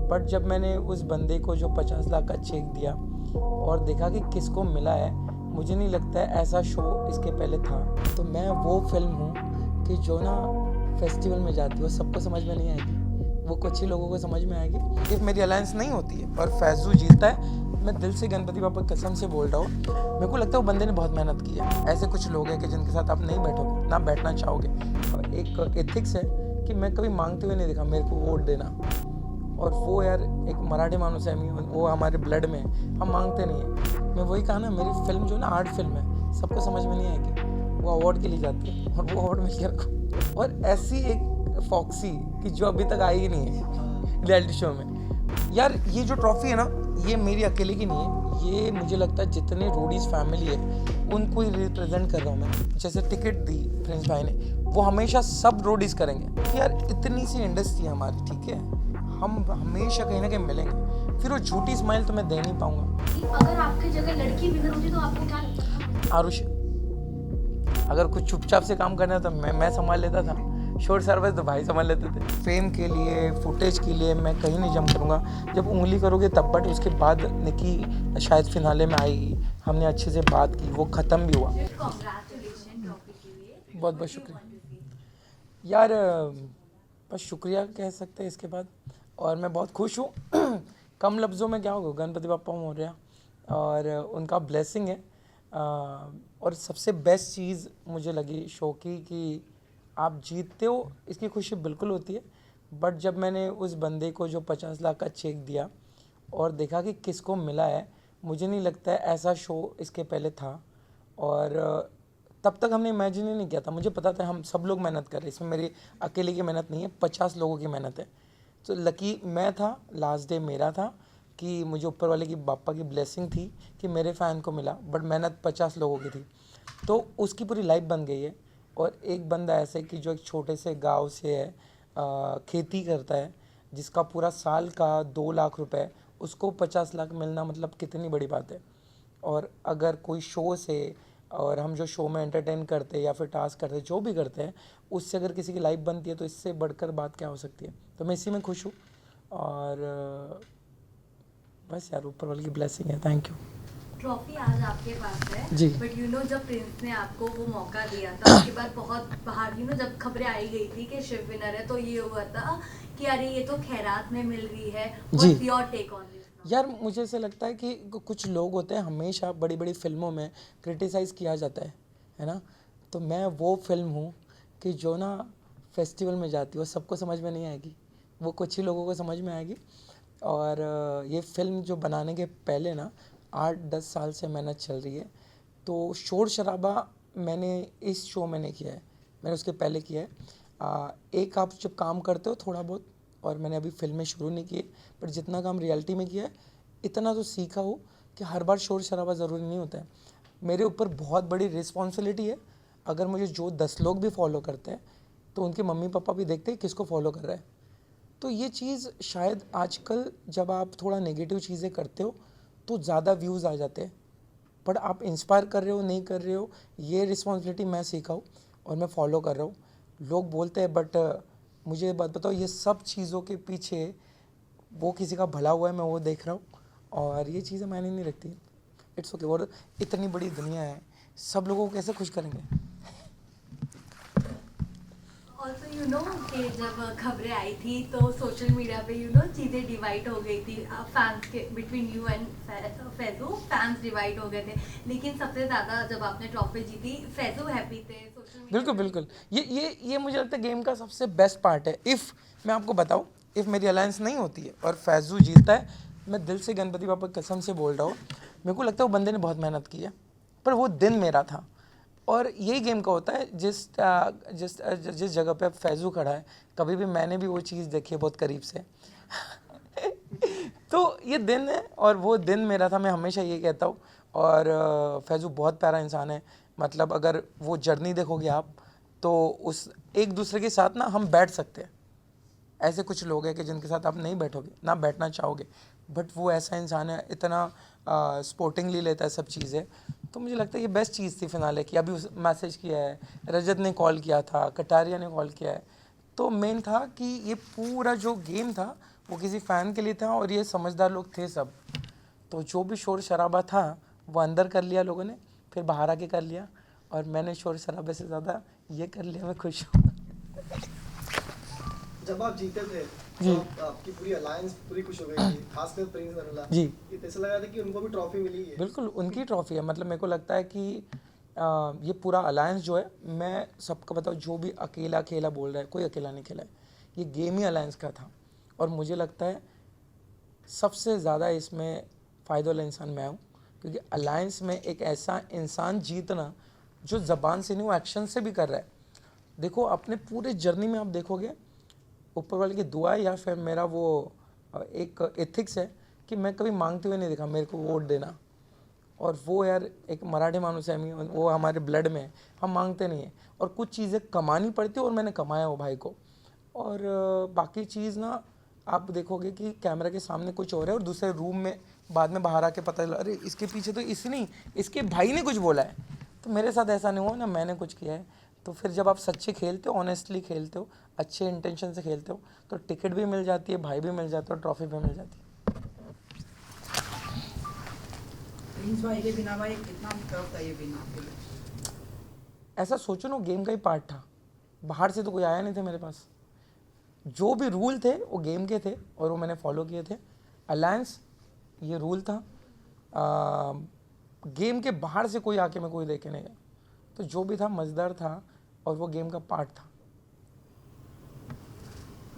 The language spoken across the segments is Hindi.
बट जब मैंने उस बंदे को जो 50 लाख का चेक दिया और देखा कि किसको मिला है, मुझे नहीं लगता है ऐसा शो इसके पहले था। तो मैं वो फिल्म हूँ कि जो ना फेस्टिवल में जाती है वो सबको समझ में नहीं आएगी, वो कुछ ही लोगों को समझ में आएगी। इफ मेरी अलायंस नहीं होती है और फैजू जीतता है, मैं दिल से गणपति बाबा कसम से बोल रहा हूँ, मेरे को लगता है वो बंदे ने बहुत मेहनत की है। ऐसे कुछ लोग हैं कि जिनके साथ आप नहीं बैठोगे, ना बैठना चाहोगे। और एक एथिक्स है कि मैं कभी मांगते हुए नहीं देखा मेरे को वोट देना। और वो यार एक मराठी मानुस है, वो हमारे ब्लड में, हम मांगते नहीं हैं। मैं वही कहा ना, मेरी फिल्म जो ना आर्ट फिल्म है, सबको समझ में नहीं आएगी, वो अवार्ड के लिए जाती है और वो अवार्ड मिल गया। और ऐसी एक फॉक्सी कि जो अभी तक आई ही नहीं है रियलिटी शो में। यार ये जो ट्रॉफी है ना, ये मेरी अकेले की नहीं है, ये मुझे लगता है जितने रोडीज फैमिली है उनको ही रिप्रेजेंट कर रहा हूँ मैं। जैसे टिकट दी प्रिंस भाई ने, वो हमेशा सब रोडीज करेंगे। यार इतनी सी इंडस्ट्री है हमारी, ठीक है, हम हमेशा कहीं ना कहीं मिलेंगे। फिर वो झूठी स्माइल तो मैं दे नहीं पाऊंगा। अगर आपकी जगह लड़की विनर होती तो आपको क्या लगता था? आरुष, अगर कुछ चुपचाप से काम करना था मैं संभाल लेता था, शोर सर्विस तो भाई संभाल लेते थे। फेम के लिए, फुटेज के लिए मैं कहीं नहीं जम करूँगा। जब उंगली करोगे तब, बट उसके बाद निकी शायद फिनाले में आई, हमने अच्छे से बात की, वो ख़त्म भी हुआ। बहुत बहुत शुक्रिया यार, बस शुक्रिया कह सकते हैं इसके बाद। और मैं बहुत खुश हूँ कम लफ्ज़ों में क्या होगा, गणपति बाप्पा मौर्य और उनका ब्लेसिंग है। और सबसे बेस्ट चीज़ मुझे लगी शो की कि आप जीतते हो, इसकी खुशी बिल्कुल होती है। बट जब मैंने उस बंदे को जो 50 लाख का चेक दिया और देखा कि किसको मिला है, मुझे नहीं लगता है ऐसा शो इसके पहले था। और तब तक हमने इमेजिन ही नहीं किया था। मुझे पता था हम सब लोग मेहनत कर रहे हैं, इसमें मेरी अकेले की मेहनत नहीं है, 50 लोगों की मेहनत है। तो लकी मैं था, लास्ट डे मेरा था कि मुझे ऊपर वाले की बापा की ब्लेसिंग थी कि मेरे फ़ैन को मिला, बट मेहनत 50 लोगों की थी। तो उसकी पूरी लाइफ बन गई है। और एक बंदा ऐसे कि जो एक छोटे से गांव से है, खेती करता है, जिसका पूरा साल का 2 लाख रुपए, उसको 50 लाख मिलना मतलब कितनी बड़ी बात है। और अगर कोई शो से, और हम जो शो में एंटरटेन करते हैं या फिर टास्क करते हैं, जो भी करते हैं, उससे अगर किसी की लाइफ बनती है तो इससे बढ़कर बात क्या हो सकती है। तो मैं इसी में खुश हूँ। और बस यार, ऊपर वाले की ब्लेसिंग है। Thank you. ट्रॉफी आज आपके पास है जी। बट जब प्रिंस ने आपको वो मौका दिया था उसके बाद बहुत बाहर जब खबरें आई गई थी कि शिव विनर है, तो ये हुआ था कि अरे ये तो खैरात में मिल रही है। What's your take on this? यार मुझे ऐसा लगता है कि कुछ लोग होते हैं, हमेशा बड़ी बड़ी फिल्मों में क्रिटिसाइज़ किया जाता है ना। तो मैं वो फिल्म हूँ कि जो ना फेस्टिवल में जाती है वो सबको समझ में नहीं आएगी, वो कुछ ही लोगों को समझ में आएगी। और ये फिल्म जो बनाने के पहले ना 8-10 साल से मेहनत चल रही है। तो शोर शराबा मैंने इस शो में नहीं किया है, मैंने उसके पहले किया है। एक आप जब काम करते हो थोड़ा बहुत, और मैंने अभी फिल्में शुरू नहीं की, पर जितना काम रियलिटी में किया है इतना तो सीखा हो कि हर बार शोर शराबा ज़रूरी नहीं होता है। मेरे ऊपर बहुत बड़ी रिस्पॉन्सिबिलिटी है। अगर मुझे जो 10 लोग भी फॉलो करते हैं तो उनके मम्मी पापा भी देखते हैं किसको फॉलो कर रहा है। तो ये चीज़ शायद आजकल जब आप थोड़ा नेगेटिव चीज़ें करते हो तो ज़्यादा व्यूज़ आ जाते हैं, बट आप इंस्पायर कर रहे हो नहीं कर रहे हो, ये रिस्पॉन्सिबिलिटी मैं सीखा हूँ और मैं फॉलो कर रहा हूँ। लोग बोलते हैं, बट मुझे बात बताओ, ये सब चीज़ों के पीछे वो किसी का भला हुआ है, मैं वो देख रहा हूँ। और ये चीज़ें मायने नहीं रखती। It's okay. और इतनी बड़ी दुनिया है, सब लोगों को कैसे खुश करेंगे। ऑल्सो कि जब खबरें आई थी तो सोशल मीडिया पे चीज़ें डिवाइड हो गई थी फैंस के between you and Faizu. Fans divide हो गए थे, लेकिन सबसे ज़्यादा जब आपने ट्रॉफी जीती फैजू हैप्पी थे सोशल मीडिया। बिल्कुल बिल्कुल, ये मुझे लगता है गेम का सबसे बेस्ट पार्ट है। इफ़ मैं आपको बताऊँ, इफ़ मेरी अलायंस नहीं होती है और फैजू जीतता है, मैं दिल से गणपति बाबा कसम से बोल रहा हूँ, मेरे को लगता है वो बंदे ने बहुत मेहनत की है, पर वो दिन मेरा था। और यही गेम का होता है, जिस जिस जिस जगह पे अब फैजू खड़ा है, कभी भी मैंने भी वो चीज़ देखी है बहुत करीब से तो ये दिन है और वो दिन मेरा था, मैं हमेशा ये कहता हूँ। और फैजू बहुत प्यारा इंसान है। मतलब अगर वो जर्नी देखोगे आप, तो उस एक दूसरे के साथ ना हम बैठ सकते हैं। ऐसे कुछ लोग हैं कि जिनके साथ आप नहीं बैठोगे, ना बैठना चाहोगे, बट वो ऐसा इंसान है, इतना स्पोर्टिंगली लेता है सब चीज़ें। तो मुझे लगता है ये बेस्ट चीज़ थी फिनाले की। अभी उस मैसेज किया है, रजत ने कॉल किया था, कटारिया ने कॉल किया है। तो मेन था कि ये पूरा जो गेम था वो किसी फ़ैन के लिए था और ये समझदार लोग थे सब। तो जो भी शोर शराबा था वो अंदर कर लिया लोगों ने, फिर बाहर आके कर लिया, और मैंने शोर शराबे से ज़्यादा ये कर लिया, मैं खुश हूँ। जब आप जीते थे जी। तो आपकी पूरी अलायंस पूरी खुश हो गई थी, खासकर प्रिंस नरुला जी। ये तो ऐसा लगा था कि उनको भी ट्रॉफी मिली है। बिल्कुल उनकी ट्रॉफी है। मतलब मेरे को लगता है कि ये पूरा अलायंस जो है, मैं सबको बताऊँ, जो भी अकेला खेला बोल रहा है, कोई अकेला नहीं खेला है, ये गेम ही अलायंस का था। और मुझे लगता है सबसे ज़्यादा इसमें फ़ायदा वाला इंसान मैं हूँ, क्योंकि अलायंस में एक ऐसा इंसान जीतना जो ज़बान से नहीं, वो एक्शन से भी कर रहा है। देखो अपने पूरे जर्नी में आप देखोगे, ऊपर वाले की दुआ है या फिर मेरा वो एक एथिक्स है कि मैं कभी मांगते हुए नहीं देखा मेरे को वोट देना। और वो यार एक मराठी मानुस है, वो हमारे ब्लड में है, हम मांगते नहीं हैं। और कुछ चीज़ें कमानी पड़ती है और मैंने कमाया वो भाई को। और बाकी चीज़ ना, आप देखोगे कि कैमरा के सामने कुछ और है और दूसरे रूम में बाद में बाहर आके पता चला, अरे इसके पीछे तो इसने, इसके भाई ने कुछ बोला है। तो मेरे साथ ऐसा नहीं हुआ ना, मैंने कुछ किया है। तो फिर जब आप सच्चे खेलते हो, ऑनेस्टली खेलते हो, अच्छे इंटेंशन से खेलते हो, तो टिकट भी मिल जाती है, भाई भी मिल जाता है और ट्रॉफी भी मिल जाती है। प्रिंस भाई के बिना भाई कितना टफ था ये बिना आपके लिए? ऐसा सोचो ना, गेम का ही पार्ट था, बाहर से तो कोई आया नहीं था मेरे पास। जो भी रूल थे वो गेम के थे और वो मैंने फॉलो किए थे। अलायंस ये रूल था, गेम के बाहर से कोई आके मैं कोई देखे नहीं गया। तो जो भी था मज़ेदार था और वो गेम का पार्ट था।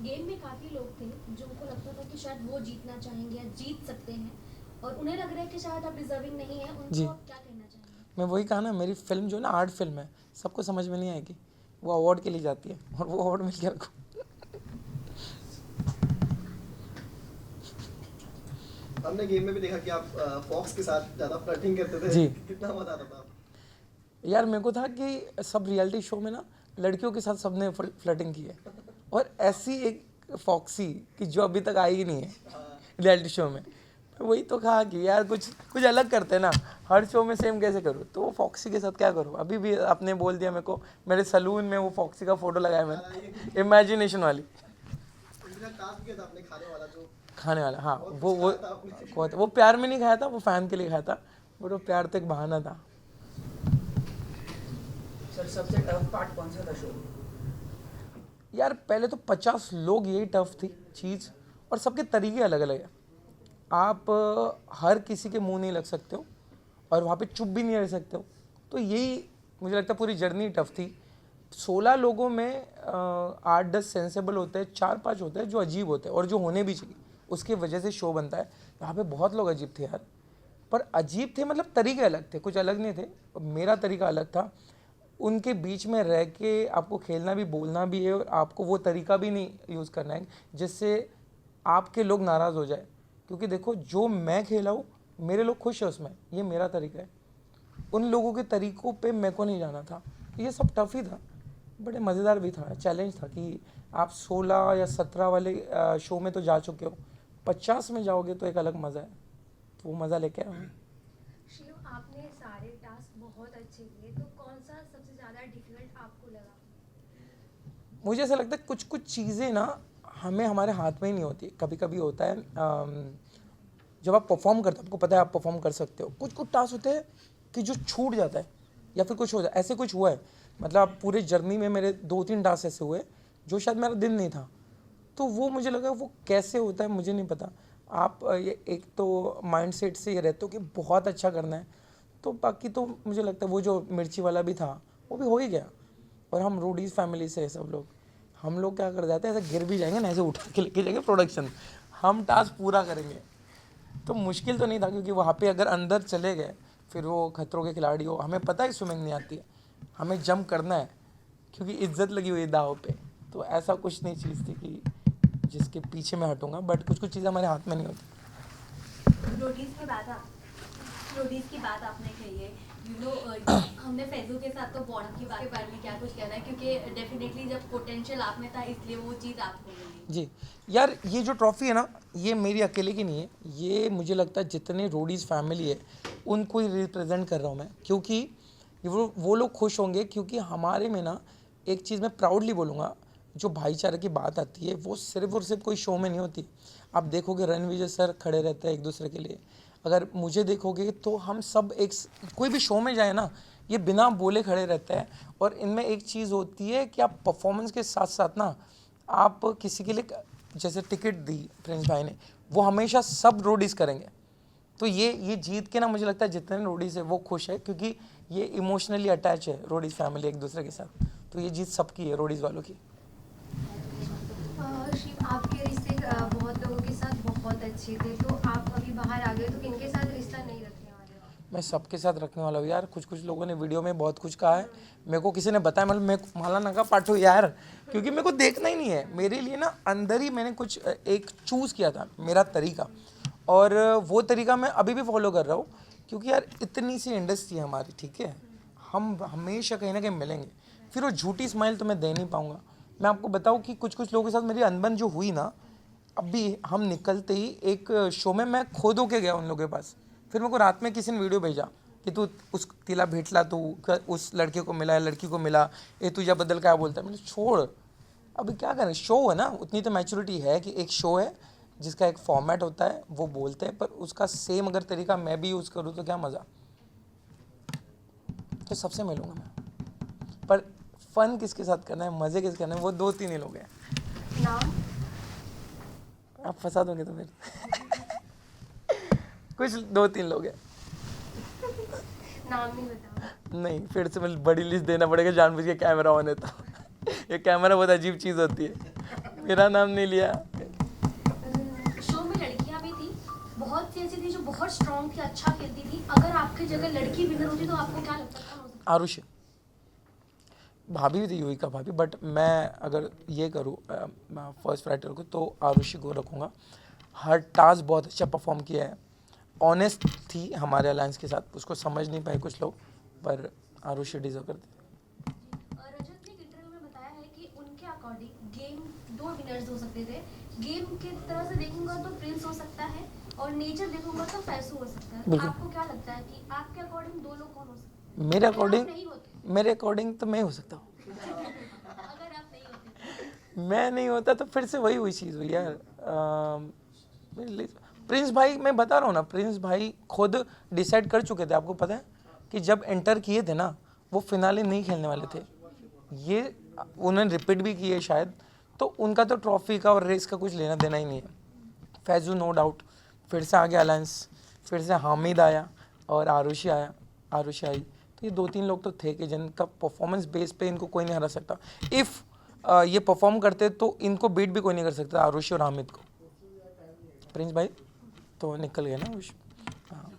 गेम में काफ़ी लोग थे जो उनको लगता था कि शायद वो जीतना चाहेंगे या जीत सकते हैं, और उन्हें लग रहा है कि शायद आप डिजर्विंग नहीं है, जी। उनको आप क्या कहना चाहेंगे? मैं वही कहा ना, मेरी फिल्म जो है ना, आर्ट फिल्म है, सबको समझ में नहीं आएगी, वो अवार्ड के लिए जाती है और वो अवार्ड मिल गया मेरे को। हमने गेम में भी देखा कि आप फॉक्स के साथ ज़्यादा फ्लर्टिंग करते थे। जी। कितना मजा आता था? यार मेरे को था कि सब रियलिटी शो में ना लड़कियों के साथ सबने फ्लर्टिंग की है, और ऐसी एक फॉक्सी कि जो अभी तक आई ही नहीं है रियलिटी शो में। वही तो कहा कि यार कुछ अलग करते हैं ना, हर शो में सेम कैसे करूँ। तो वो फॉक्सी के साथ क्या करूँ। अभी भी आपने बोल दिया मेरे को, मेरे सलून में वो फॉक्सी का फ़ोटो लगाया मैंने, इमेजिनेशन वाली। इसका टास्क किया था आपने खाने वाला जो खाने वाला, हाँ, बहुत वो कुछ वो खाया था आपने। वो प्यार में नहीं खाया था, वो फ़ैन के लिए खाया था, बट वो प्यार तो एक बहाना था। सर सबसे टफ पार्ट कौन सा था शो? यार पहले तो 50 लोग, यही टफ थी चीज़, और सबके तरीके अलग अलग है। आप हर किसी के मुंह नहीं लग सकते हो और वहाँ पे चुप भी नहीं रह सकते हो। तो यही मुझे लगता है पूरी जर्नी टफ थी। 16 लोगों में 8-10 सेंसेबल होते हैं, 4-5 होते हैं जो अजीब होते हैं और जो होने भी चाहिए, उसकी वजह से शो बनता है। यहाँ पे बहुत लोग अजीब थे यार, पर अजीब थे मतलब तरीके अलग थे, कुछ अलग नहीं थे। मेरा तरीका अलग था, उनके बीच में रह के आपको खेलना भी, बोलना भी है, और आपको वो तरीका भी नहीं यूज़ करना है जिससे आपके लोग नाराज़ हो जाए। क्योंकि देखो जो मैं खेला हूँ, मेरे लोग खुश है उसमें, ये मेरा तरीका है। उन लोगों के तरीक़ों पे मेरे को नहीं जाना था। ये सब टफ ही था, बड़े मज़ेदार भी था, चैलेंज था कि आप 16 या 17 वाले शो में तो जा चुके हो, 50 में जाओगे तो एक अलग मज़ा है, तो वो मज़ा लेके आया हूँ। शिव, आपने सारे टास्क बहुत अच्छे किए, तो कौन सा सबसे ज़्यादा डिफिकल्ट आपको लगा? मुझे ऐसा लगता है कुछ कुछ चीज़ें ना हमें हमारे हाथ में ही नहीं होती। कभी कभी होता है जब आप परफॉर्म करते हो, आपको पता है आप परफॉर्म कर सकते हो, कुछ कुछ टास्क होते हैं कि जो छूट जाता है या फिर कुछ हो जाए। ऐसे कुछ हुआ है, मतलब पूरे जर्नी में मेरे 2-3 टास्क ऐसे हुए जो शायद मेरा दिन नहीं था। तो वो मुझे लगा वो कैसे होता है मुझे नहीं पता। आप ये एक तो माइंडसेट से ये रहते हो कि बहुत अच्छा करना है, तो बाकी तो मुझे लगता है वो जो मिर्ची वाला भी था वो भी हो ही गया। और हम रोडीज़ फैमिली से सब लोग, हम लोग क्या कर जाते हैं, ऐसे गिर भी जाएंगे ना, ऐसे उठा के लेके जाएंगे प्रोडक्शन, हम टास्क पूरा करेंगे। तो मुश्किल तो नहीं था, क्योंकि वहाँ पे अगर अंदर चले गए, फिर वो खतरों के खिलाड़ी हो, हमें पता है स्विमिंग नहीं आती है, हमें जंप करना है क्योंकि इज्जत लगी हुई है दाव पे। तो ऐसा कुछ नहीं चीज़ थी कि जिसके पीछे मैं हटूंगा, बट कुछ कुछ चीज़ें हमारे हाथ में नहीं होती। रोडीज की बात आपने कही है, हमने फैजू के साथ तो बॉन्ड के बारे में क्या कुछ कहना है, क्योंकि डेफिनेटली जब पोटेंशियल आप में था इसलिए वो चीज़ आपको मिली। जी यार, ये जो ट्रॉफ़ी है ना, ये मेरी अकेले की नहीं है, ये मुझे लगता है जितने रोडीज़ फैमिली है उनको ही रिप्रेजेंट कर रहा हूँ मैं, क्योंकि वो लोग खुश होंगे। क्योंकि हमारे में ना एक चीज़ मैं प्राउडली बोलूँगा, जो भाईचारे की बात आती है वो सिर्फ और सिर्फ कोई शो में नहीं होती। आप देखोगे रणविजय सर खड़े रहते हैं एक दूसरे के लिए, अगर मुझे देखोगे तो हम सब एक कोई भी शो में जाए ना, ये बिना बोले खड़े रहते हैं। और इनमें एक चीज़ होती है कि आप परफॉर्मेंस के साथ साथ ना, आप किसी के लिए जैसे टिकट दी प्रिंस भाई ने, वो हमेशा सब रोडीज करेंगे। तो ये जीत के ना मुझे लगता है जितने रोडीज है वो खुश है, क्योंकि ये इमोशनली अटैच है रोडीज फैमिली एक दूसरे के साथ। तो ये जीत सबकी है, रोडीज वालों की। शिव, आपके रिश्ते बहुत लोगों के साथ बहुत अच्छे थे, तो आप अभी बाहर आ गए तो किनके साथ रिश्ता नहीं रखने वाले हो? मैं सबके साथ रखने वाला हूँ यार। कुछ लोगों ने वीडियो में बहुत कुछ कहा है, मेरे को किसी ने बताया, मतलब मैं माला नगा पाठो यार, क्योंकि मेरे को देखना ही नहीं है। मेरे लिए ना अंदर ही मैंने कुछ एक चूज़ किया था, मेरा तरीका, और वो तरीका मैं अभी भी फॉलो कर रहा हूँ। क्योंकि यार इतनी सी इंडस्ट्री है हमारी, ठीक है, हम हमेशा कहीं ना कहीं मिलेंगे, फिर वो झूठी स्माइल तो मैं दे नहीं पाऊँगा। मैं आपको बताऊँ कि कुछ लोगों के साथ मेरी अनबन जो हुई ना, अभी हम निकलते ही एक शो में मैं खोद होके गया उन लोगों के पास। फिर मेरे को रात में किसी ने वीडियो भेजा कि तू उस तिला भेटला, तू उस लड़के को मिला है, लड़की को मिला, ये तुझा बदल क्या बोलता है। मैंने छोड़, अभी क्या करें, शो है ना, उतनी तो मैच्योरिटी है कि एक शो है जिसका एक फॉर्मेट होता है, वो बोलते हैं, पर उसका सेम अगर तरीका मैं भी यूज़ करूँ तो क्या मज़ा। तो सबसे मिलूँगा मैं, पर फन किसके साथ करना है, मज़े किसके करना है, वो 2-3 ही लोग हैं। नाम? आप फंसा दोगे तो फिर कुछ 2-3 लोग हैं। नाम नहीं बताओ। नहीं, फिर से मैं बड़ी लिस्ट देना पड़ेगा जानबूझ के, कैमरा ऑन है तो। ये कैमरा बहुत अजीब चीज़ होती है। मेरा नाम नहीं लिया। शो में लड़कियां भी थी, बहुत सी ऐसी थी जो बहुत स्ट्रॉन्ग थी, अच्छा खेलती थी। अगर आपकी जगह लड़की विनर होती तो आपको क्या लगता था? आरुषि भाभी भी थी, युविका भाभी, बट मैं अगर ये करूँ फर्स्ट फाइटर को तो आरुषि को रखूँगा। हर टास्क बहुत अच्छा परफॉर्म किया है, ऑनेस्ट थी हमारे अलायंस के साथ, उसको समझ नहीं पाए कुछ लोग, पर आरुषि डिजर्व करती। रजत ने एक इंटरव्यू में बताया है कि उनके अकॉर्डिंग गेम 2 विनर्स हो सकते थे। गेम की तरह से देखूंगा तो प्रिंस हो सकता है, और नेचर देखूंगा तो फैसू हो सकता है। बिल्कुल। आपको क्या लगता है कि आपके अकॉर्डिंग 2 लोग कौन हो सकते मेरे हैं? अगर आप नहीं अकॉर्डिंग होते, मेरे अकॉर्डिंग तो मैं हो सकता हूँ। अगर आप नहीं होते मैं नहीं होता तो फिर से वही हुई चीज़ हुई यार। प्रिंस भाई, मैं बता रहा हूँ ना, प्रिंस भाई खुद डिसाइड कर चुके थे, आपको पता है कि जब एंटर किए थे ना, वो फिनाले नहीं खेलने वाले थे। ये उन्होंने रिपीट भी किए शायद, तो उनका तो ट्रॉफी का और रेस का कुछ लेना देना ही नहीं है। फैजू नो डाउट फिर से आ गया अलायंस, फिर से हामिद आया और आरुषि आई। तो ये 2-3 लोग तो थे कि जिनका परफॉर्मेंस बेस पे इनको कोई नहीं हरा सकता। इफ़ ये परफॉर्म करते तो इनको बीट भी कोई नहीं कर सकता, आरुषि और हामिद को। प्रिंस भाई तो निकल गए ना उस। हाँ,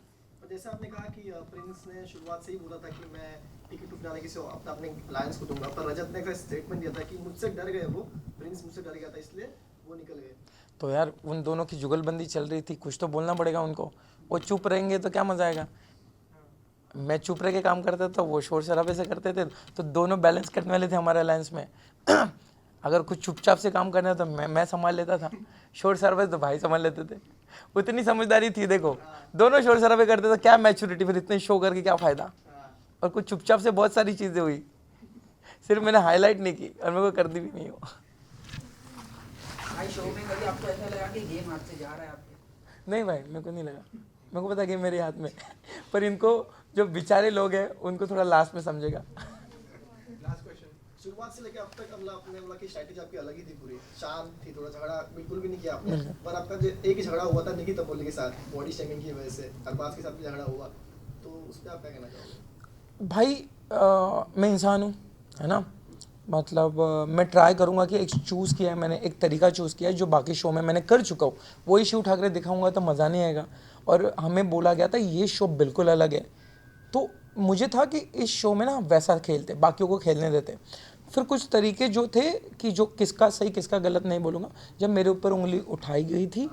जैसे आपने कहा कि प्रिंस ने शुरुआत से ही बोला था कि मैं टिकट उठाने किसी अपने अलायंस को दूंगा, पर रजत ने का स्टेटमेंट दिया था कि मुझसे डर गए वो, प्रिंस मुझसे डर गया था इसलिए वो निकल गए। तो यार उन दोनों की जुगलबंदी चल रही थी, कुछ तो बोलना पड़ेगा उनको। वो चुप रहेंगे तो क्या मजा आएगा। मैं चुप रह के काम करता था, वो शोर शराबे से करते थे, तो दोनों बैलेंस करने वाले थे हमारे अलायंस में। अगर कुछ चुपचाप से काम करना तो मैं संभाल लेता था, शोर शराबे तो भाई संभाल लेते थे। उतनी समझदारी थी, देखो दोनों शोर शराबे करते थे, क्या मैच्योरिटी, फिर इतने शो करके क्या फ़ायदा। और कुछ चुपचाप से बहुत सारी चीज़ें हुई, सिर्फ मैंने हाईलाइट नहीं की और मेरे को करती भी नहीं हो। भाई शो में कभी आपको ऐसा लगा कि गेम हाथ से जा रहा है आपके? नहीं भाई, मेरे को नहीं लगा, मेरे को पता कि मेरे हाथ में। पर इनको जो बेचारे लोग हैं उनको थोड़ा लास्ट में समझेगा। लास्ट क्वेश्चन, शुरुआत से लेकर अब तक आपने बोला कि स्ट्रैटेजी आपकी अलग ही थी, पूरी शांत थी, थोड़ा झगड़ा बिल्कुल भी नहीं किया आपने। पर आपका जो एक ही झगड़ा हुआ था निकी तपोली के साथ, बॉडी शेमिंग की वजह से, अरबाज के साथ भी झगड़ा हुआ, तो उस पर आप क्या कहना चाहोगे? भाई मैं इंसान हूँ, है ना, मतलब मैं ट्राई करूँगा कि एक चूज़ किया है मैंने, एक तरीका चूज़ किया है जो बाकी शो में मैंने कर चुका हूँ, वही शो उठा कर दिखाऊँगा तो मज़ा नहीं आएगा। और हमें बोला गया था ये शो बिल्कुल अलग है, तो मुझे था कि इस शो में ना वैसा खेलते, बाकियों को खेलने देते। फिर कुछ तरीके जो थे कि जो किसका सही किसका गलत नहीं बोलूँगा, जब मेरे ऊपर उंगली उठाई गई थी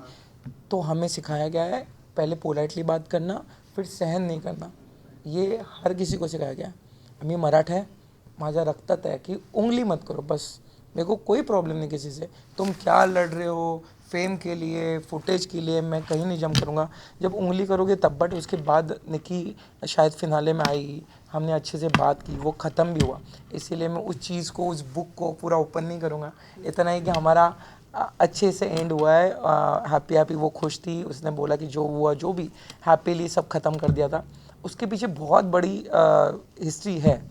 तो हमें सिखाया गया है पहले पोलाइटली बात करना, फिर सहन नहीं करना। ये हर किसी को सिखाया गया है। आम्ही मराठा है, माझा रक्तात है कि उंगली मत करो, बस मेरे को कोई प्रॉब्लम नहीं किसी से। तुम क्या लड़ रहे हो, फेम के लिए, फुटेज के लिए, मैं कहीं नहीं जम करूँगा। जब उंगली करोगे तब, बट उसके बाद निकी शायद फिनाले में आई, हमने अच्छे से बात की, वो ख़त्म भी हुआ। इसीलिए मैं उस चीज़ को, उस बुक को पूरा ओपन नहीं करूँगा। इतना ही कि हमारा अच्छे से एंड हुआ है, हैप्पी हैप्पी, वो खुश थी, उसने बोला कि जो हुआ जो भी हैप्पीली सब ख़त्म कर दिया था। उसके पीछे बहुत बड़ी हिस्ट्री है,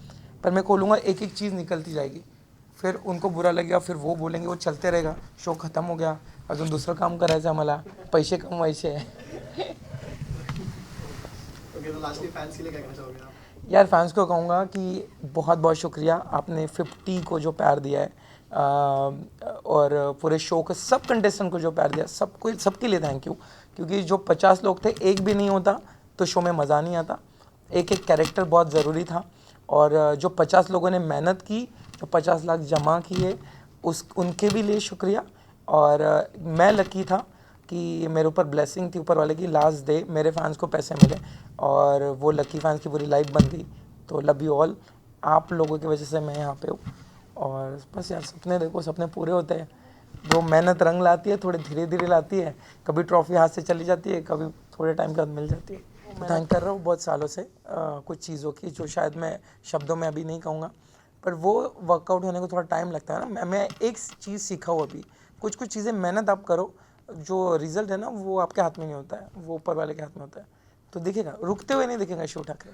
पर मैं खोलूँगा एक एक चीज़ निकलती जाएगी, फिर उनको बुरा लगेगा, फिर वो बोलेंगे, वो चलते रहेगा, शो ख़त्म हो गया अजून दुसरं काम करायचं आम्हाला, पैसे कमवायचे आहे। ओके, तो लास्टली फैंस के लिए क्या कहना चाहोगे आप? यार फैंस को कहूँगा कि बहुत बहुत शुक्रिया, आपने 50 को जो प्यार दिया है, और पूरे शो के सब कंटेस्टेंट को जो प्यार दिया, सबको सबके लिए थैंक यू, क्योंकि जो 50 लोग थे एक भी नहीं होता तो शो में मज़ा नहीं आता। एक एक कैरेक्टर बहुत ज़रूरी था, और जो 50 लोगों ने मेहनत की, जो 50 लाख जमा किए, उनके भी लिए शुक्रिया। और मैं लकी था कि मेरे ऊपर ब्लेसिंग थी ऊपर वाले की, लास्ट डे मेरे फैंस को पैसे मिले और वो लकी फैंस की पूरी लाइफ बन गई। तो लव यू ऑल, आप लोगों की वजह से मैं यहाँ पे हूँ। और बस यार, सपने देखो, सपने पूरे होते हैं, जो मेहनत रंग लाती है, थोड़े धीरे धीरे लाती है, कभी ट्रॉफी हाथ से चली जाती है, कभी थोड़े टाइम के बाद मिल जाती है। मैं थैंक कर रहा हूँ बहुत सालों से कुछ चीज़ों की, जो शायद मैं शब्दों में अभी नहीं कहूँगा, पर वो वर्कआउट होने को थोड़ा टाइम लगता है ना। मैं एक चीज़ सीखा हूँ अभी, कुछ चीज़ें मेहनत आप करो, जो रिजल्ट है ना वो आपके हाथ में नहीं होता है, वो ऊपर वाले के हाथ में होता है। तो दिखेगा, रुकते हुए नहीं दिखेगा शिव ठाकरे।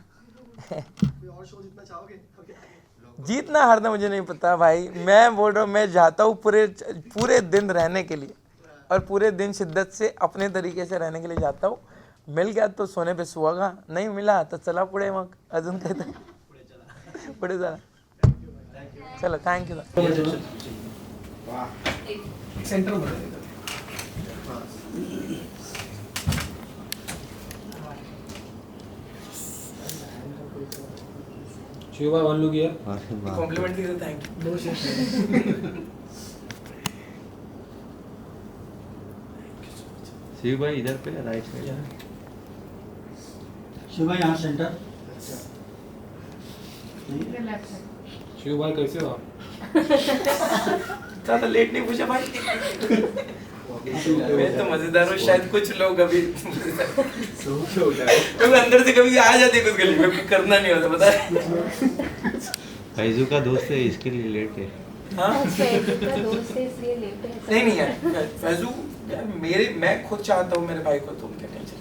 कोई और शो जीतना चाहोगे? ओके, जीतना हारना मुझे नहीं पता भाई, मैं बोल रहा हूँ, मैं जाता हूँ पूरे दिन रहने के लिए, और पूरे दिन शिद्दत से अपने तरीके से रहने के लिए जाता हूँ। मिल गया तो सोने पे सुहागा, नहीं मिला तो चला पुढे, मग अजून काय तर पुढे चला। चलो, थैंक यू। सेंटर में Shiva one look here, compliment दी, थैंक यू। शिव भाई इधर पे राइट साइड। शिवा यहाँ सेंटर। शिव भाई कैसे हो आप? ज़्यादा लेट नहीं पूछा भाई। मैं तो मजेदार हूँ, शायद कुछ लोग अभी क्योंकि अंदर से कभी आ जाते कुछ गली में, करना नहीं होता, पता है। फैजू का दोस्त है इसके लिए लेट है। हाँ फैजू का दोस्त है इसलिए लेट है। नहीं यार, फैजू यार मैं खुद चाहता हूँ मेरे भाई को, तुम क्या टेंशन,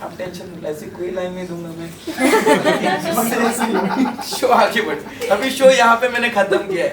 आप टेंशन, ऐसी कोई लाइन नहीं दूंगा मैं। शो आगे बढ़, अभी शो यहाँ पे मैंने खत्म किया है।